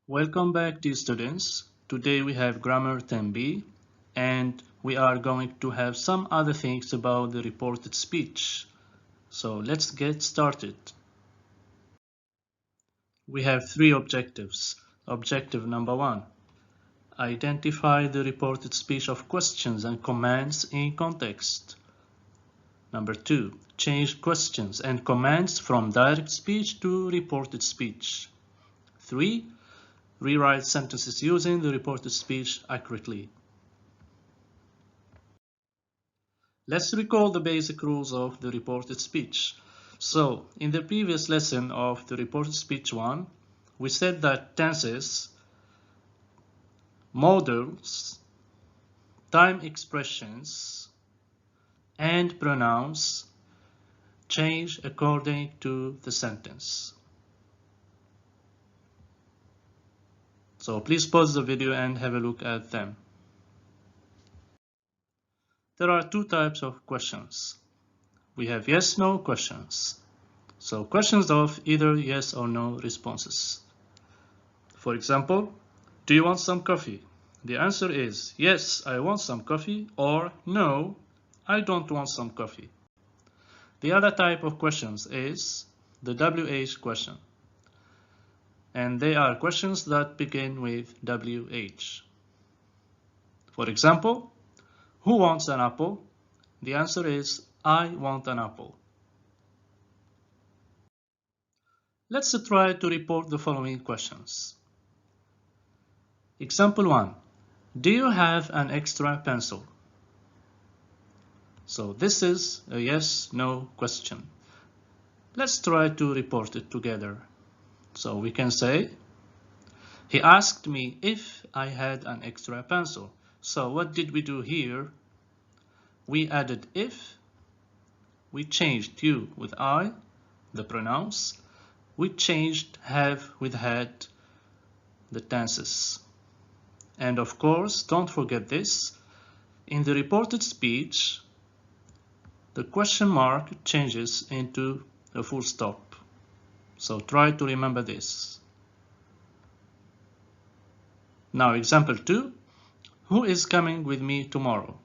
Welcome back, dear students. Today we have Grammar 10b and we are going to have some other things about the reported speech. So let's get started. We have three objectives. Objective number 1. Identify the reported speech of questions and commands in context. Number 2. Change questions and commands from direct speech to reported speech. 3. Rewrite sentences using the reported speech accurately. Let's recall the basic rules of the reported speech. So, in the previous lesson of the reported speech 1, we said that tenses, modals, time expressions, and pronouns change according to the sentence. So please pause the video and have a look at them. There are two types of questions. We have yes/no questions. So questions of either yes or no responses. For example, do you want some coffee? The answer is yes, I want some coffee, or no, I don't want some coffee. The other type of questions is the WH question. And they are questions that begin with WH. For example, who wants an apple? The answer is I want an apple. Let's try to report the following questions. Example 1. Do you have an extra pencil? So this is a yes/no question. Let's try to report it together. So we can say, he asked me if I had an extra pencil. So what did we do here? We added if, we changed you with I, the pronouns, we changed have with had, the tenses. And of course, don't forget this, in the reported speech, the question mark changes into a full stop. So try to remember this. Now example 2, who is coming with me tomorrow?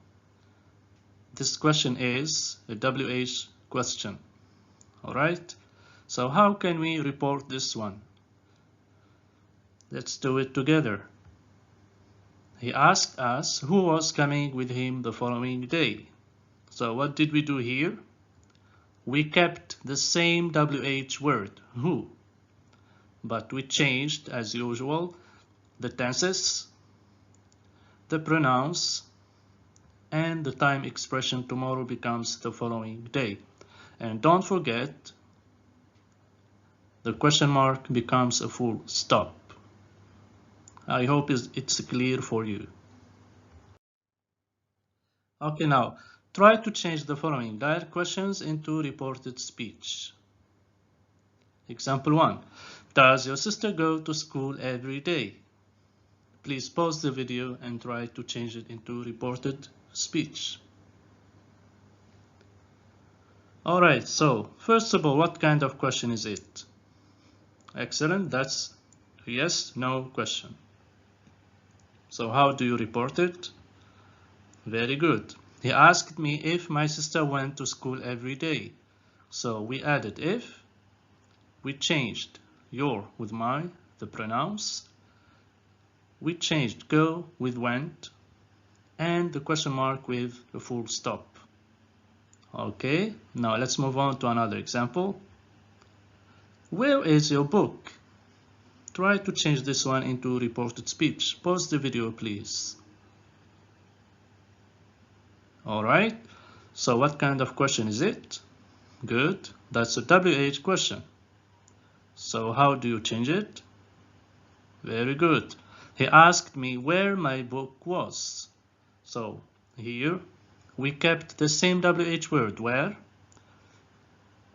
This question is a WH question. Alright, so how can we report this one? Let's do it together. He asked us who was coming with him the following day. So what did we do here? We kept the same WH word, who, but we changed, as usual, the tenses, the pronouns, and the time expression tomorrow becomes the following day. And don't forget, the question mark becomes a full stop. I hope it's clear for you. Okay, now try to change the following direct questions into reported speech. Example 1. Does your sister go to school every day? Please pause the video and try to change it into reported speech. Alright, so first of all, what kind of question is it? Excellent, that's a yes/no question. So how do you report it? Very good. He asked me if my sister went to school every day. So we added if, we changed your with my, the pronouns, we changed go with went, and the question mark with a full stop. Okay, now let's move on to another example. Where is your book? Try to change this one into reported speech. Pause the video, please. Alright, so what kind of question is it? Good, that's a WH question. So how do you change it? Very good. He asked me where my book was. So here we kept the same WH word, where,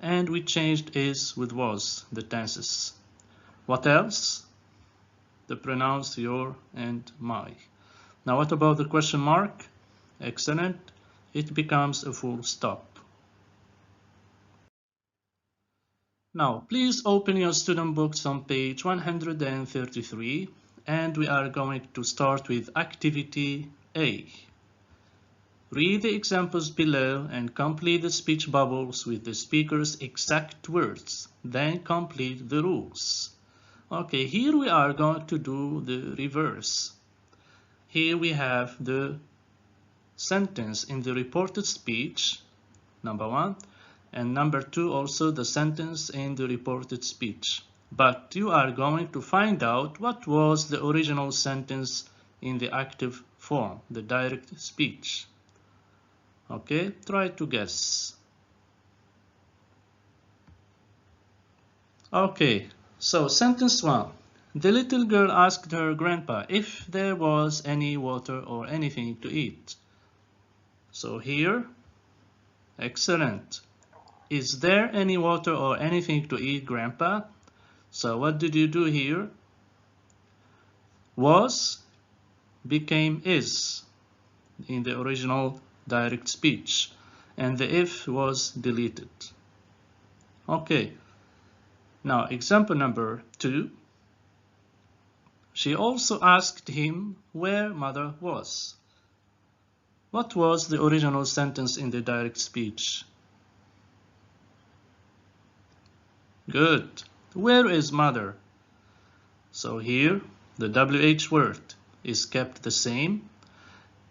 and we changed is with was, the tenses. What else? The pronouns your and my. Now what about the question mark? Excellent. It becomes a full stop. Now, please open your student books on page 133, and we are going to start with activity A. Read the examples below and complete the speech bubbles with the speaker's exact words. Then complete the rules. Okay, here we are going to do the reverse. Here we have the sentence in the reported speech, number 1, and number 2 also the sentence in the reported speech. But you are going to find out what was the original sentence in the active form, the direct speech. Okay, try to guess. Okay, so sentence 1. The little girl asked her grandpa if there was any water or anything to eat. So here, excellent. Is there any water or anything to eat, grandpa? So what did you do here? Was became is in the original direct speech, and the if was deleted. Okay, now example number 2. She also asked him where mother was. What was the original sentence in the direct speech? Good. Where is mother? So here the WH word is kept the same,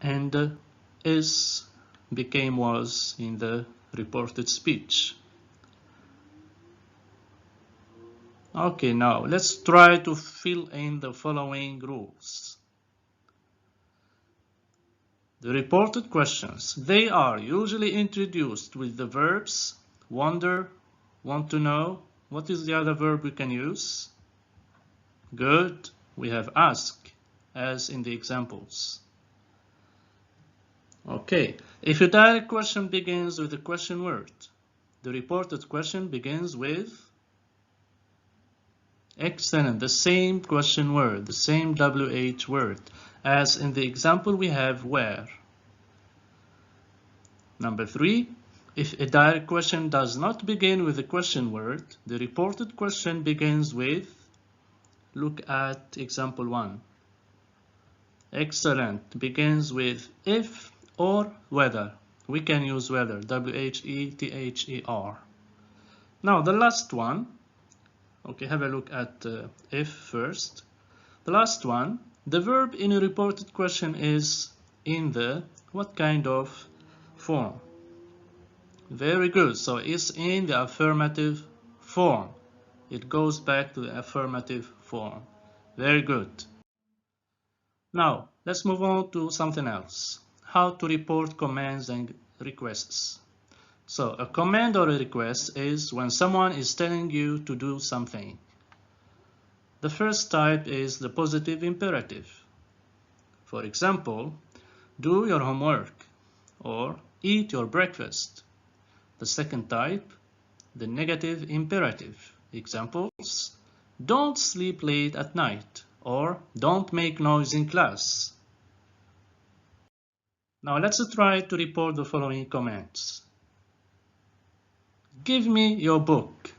and is became was in the reported speech. Okay, now let's try to fill in the following rules. The reported questions, they are usually introduced with the verbs wonder, want to know. What is the other verb we can use? Good, we have ask, as in the examples. Okay, if a direct question begins with a question word, the reported question begins with excellent, the same question word, the same WH word, as in the example we have where. Number 3, if a direct question does not begin with a question word, the reported question begins with, look at example 1. Excellent, begins with if or whether. We can use whether, W-H-E-T-H-E-R. Now the last one, okay, have a look at if first. The last one, the verb in a reported question is in the what kind of form? Very good, so it's in the affirmative form. It goes back to the affirmative form. Very good. Now, let's move on to something else. How to report commands and requests. So, a command or a request is when someone is telling you to do something. The first type is the positive imperative. For example, do your homework or eat your breakfast. The second type, the negative imperative. Examples, don't sleep late at night or don't make noise in class. Now let's try to report the following commands. Give me your book.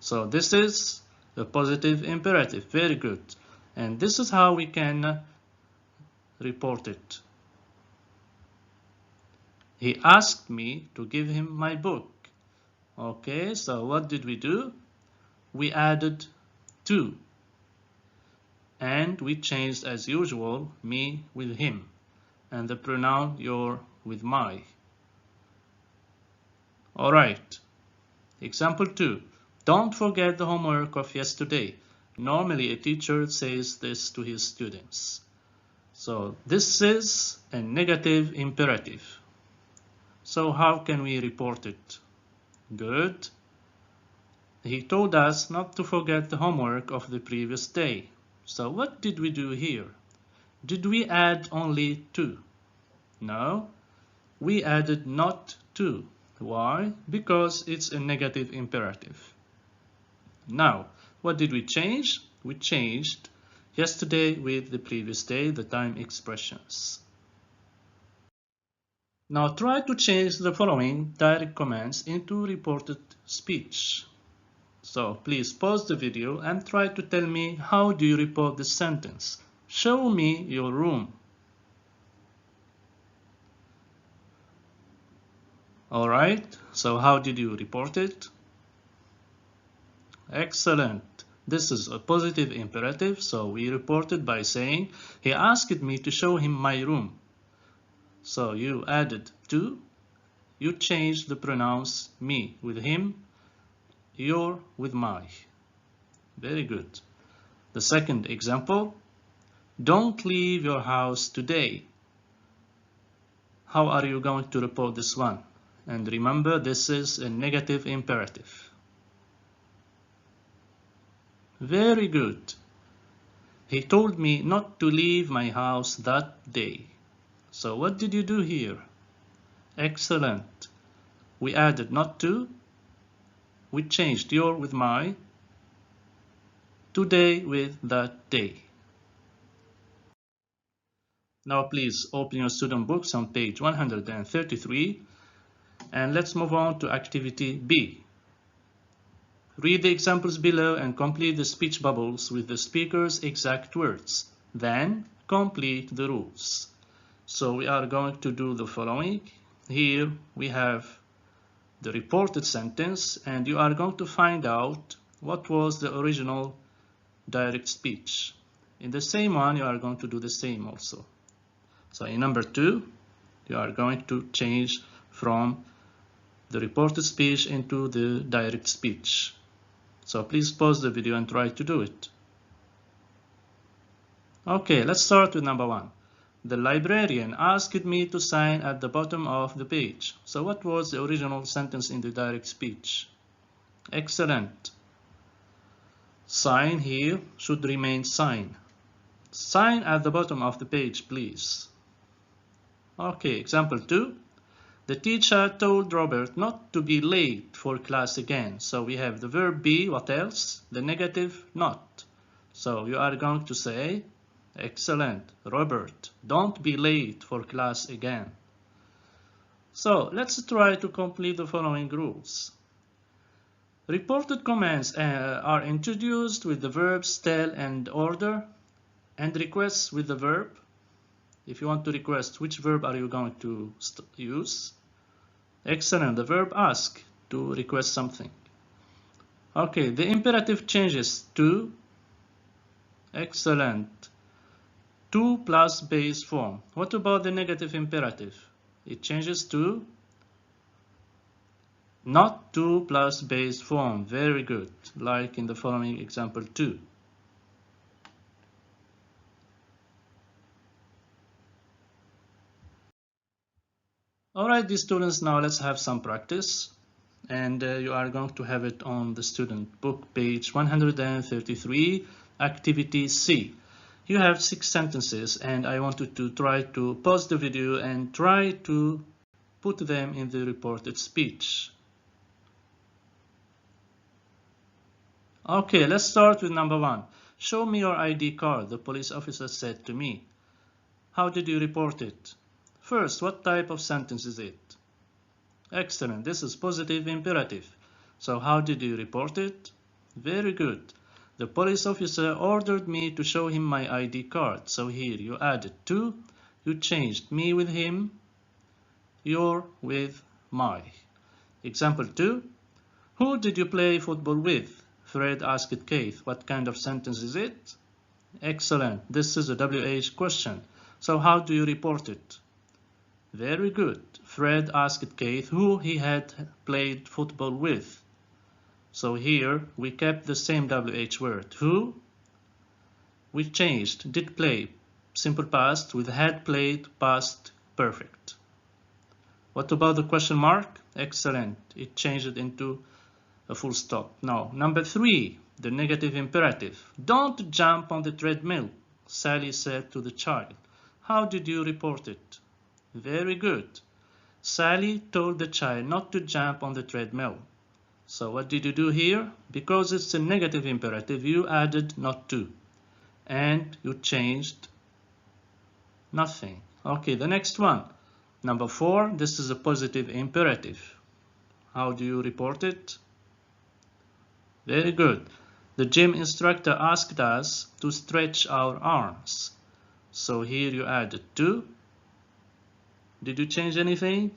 So this is the positive imperative. Very good. And this is how we can report it. He asked me to give him my book. Okay, so what did we do? We added to. And we changed as usual me with him. And the pronoun your with my. Alright. Example 2. Don't forget the homework of yesterday. Normally a teacher says this to his students. So this is a negative imperative. So how can we report it? Good. He told us not to forget the homework of the previous day. So what did we do here? Did we add only to? No, we added not to. Why? Because it's a negative imperative. Now, what did we change? We changed yesterday with the previous day, the time expressions. Now try to change the following direct commands into reported speech. So please pause the video and try to tell me how do you report this sentence. Show me your room. Alright, so how did you report it? Excellent. This is a positive imperative, so we report it by saying, he asked me to show him my room. So you added to, you changed the pronouns me with him, your with my. Very good. The second example, don't leave your house today. How are you going to report this one? And remember, this is a negative imperative. Very good. He told me not to leave my house that day. So what did you do here? Excellent. We added not to. We changed your with my. Today with that day. Now please open your student books on page 133 and let's move on to activity B. Read the examples below and complete the speech bubbles with the speaker's exact words. Then complete the rules. So we are going to do the following. Here we have the reported sentence and you are going to find out what was the original direct speech. In the same one, you are going to do the same also. So in number 2, you are going to change from the reported speech into the direct speech. So please pause the video and try to do it. Okay, let's start with number 1. The librarian asked me to sign at the bottom of the page. So what was the original sentence in the direct speech? Excellent. Sign here should remain sign. Sign at the bottom of the page, please. Okay, example 2. The teacher told Robert not to be late for class again. So we have the verb be, what else? The negative, not. So you are going to say, excellent, Robert, don't be late for class again. So let's try to complete the following rules. Reported commands are introduced with the verbs tell and order, and requests with the verb. If you want to request, which verb are you going to use? Excellent, the verb ask, to request something. Okay, the imperative changes to. Excellent. To plus base form. What about the negative imperative? It changes to not to plus base form. Very good, like in the following example 2. Alright, these students, now let's have some practice. And you are going to have it on the student book, page 133, activity C. You have 6 sentences and I want you to try to pause the video and try to put them in the reported speech. Okay, let's start with number 1. Show me your ID card, the police officer said to me. How did you report it? First, what type of sentence is it? Excellent, this is positive imperative. So how did you report it? Very good. The police officer ordered me to show him my ID card. So here you added to, you changed me with him, your with my. Example 2. Who did you play football with? Fred asked Keith. What kind of sentence is it? Excellent. This is a WH question. So how do you report it? Very good. Fred asked Keith who he had played football with. So here we kept the same WH word, who. We changed did play, simple past, with had played, past perfect. What about the question mark? Excellent. It changed it into a full stop. Now, number 3, the negative imperative. Don't jump on the treadmill, Sally said to the child. How did you report it? Very good. Sally told the child not to jump on the treadmill. So what did you do here? Because it's a negative imperative, you added not to. And you changed nothing. Okay, the next one. Number 4, this is a positive imperative. How do you report it? Very good. The gym instructor asked us to stretch our arms. So here you added to. Did you change anything?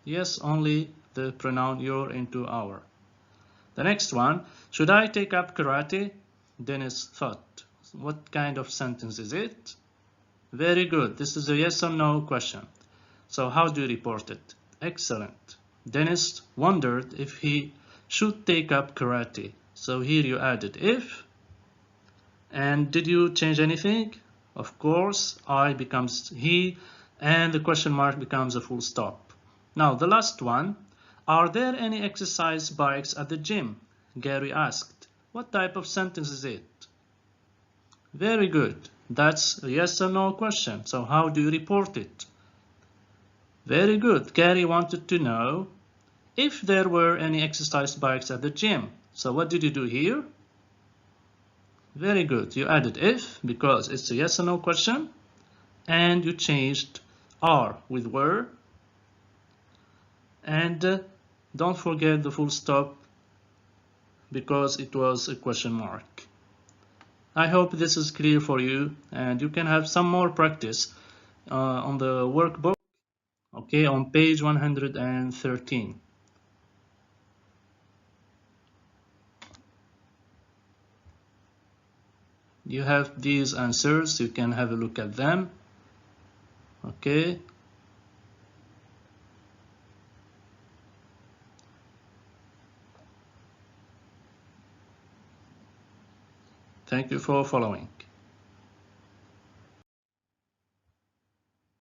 Yes, only the pronoun your into our. The next one, should I take up karate? Dennis thought. What kind of sentence is it? Very good. This is a yes or no question. So how do you report it? Excellent. Dennis wondered if he should take up karate. So here you added if. And did you change anything? Of course, I becomes he, and the question mark becomes a full stop. Now the last one, are there any exercise bikes at the gym? Gary asked. What type of sentence is it? Very good. That's a yes or no question. So how do you report it? Very good. Gary wanted to know if there were any exercise bikes at the gym. So what did you do here? Very good. You added if because it's a yes or no question, and you changed are with were, and don't forget the full stop because it was a question mark. I hope this is clear for you, and you can have some more practice on the workbook, okay, on page 113. You have these answers, you can have a look at them, okay. Thank you for following.